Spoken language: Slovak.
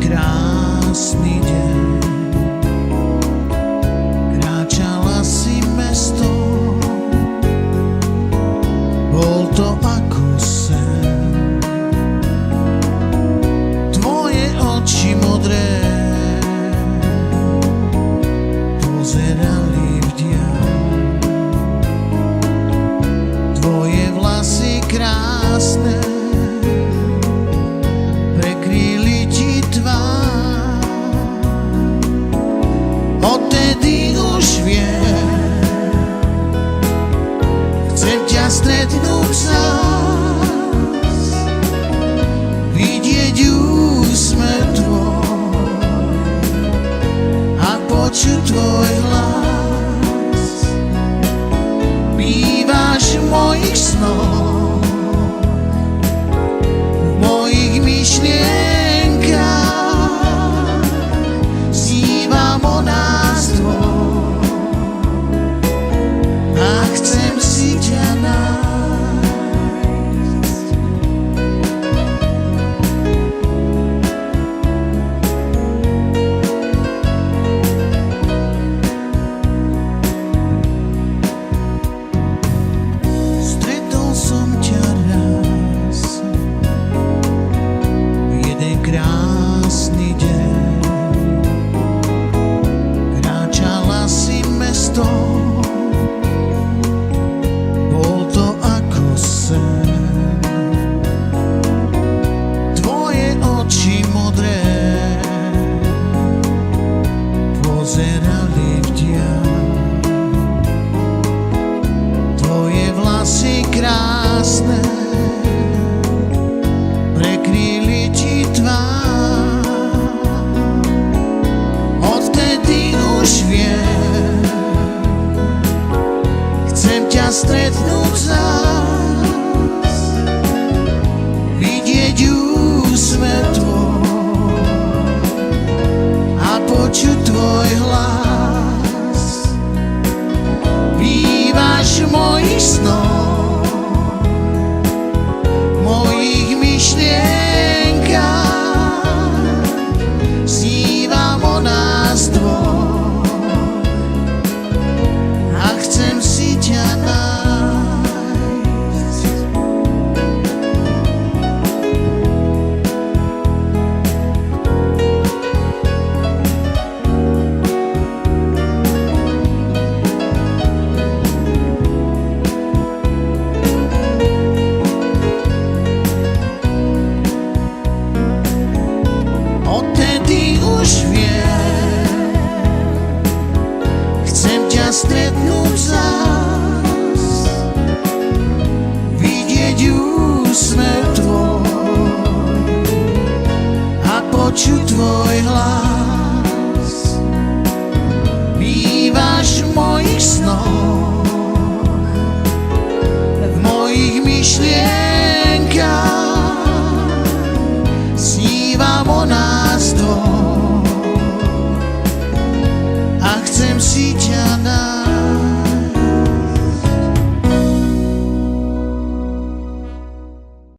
krásny deň, kráčala si mestom, bol to ako sen. Tvoje oči modré pozerali v diaľ, tvoje vlasy krásne prekryli ti tvár. Odtedy už viem, chcem ťa stretnúť zás, vidieť úsmev tvoj a počuť tvoj hlas. Bývaš v mojich snoch, v mojich myšlienkach, snívam o nás dvoch a chcem si ťa nájsť. Stretol som ťa raz, jeden krásny deň, kráčala si mestom, bol to ako sen. Tvoje oči modré pozerali v diaľ, tvoje vlasy krásne prekryli ti tvár. Odtedy už viem, chcem ťa stretnúť zás, vidieť úsmev tvoj a počuť tvoj hlas. Bývaš v mojich snoch, v mojich myšlienkach, snívam o nás dvoch a chcem si ťa nájsť. Odtedy už viem, chcem ťa stretnúť zás, vidieť úsmev tvoj a počuť tvoj hlas. Bývaš v mojich snoch, v mojich myšlienkach, snívam o nás dvoch a chcem si ťa nájsť.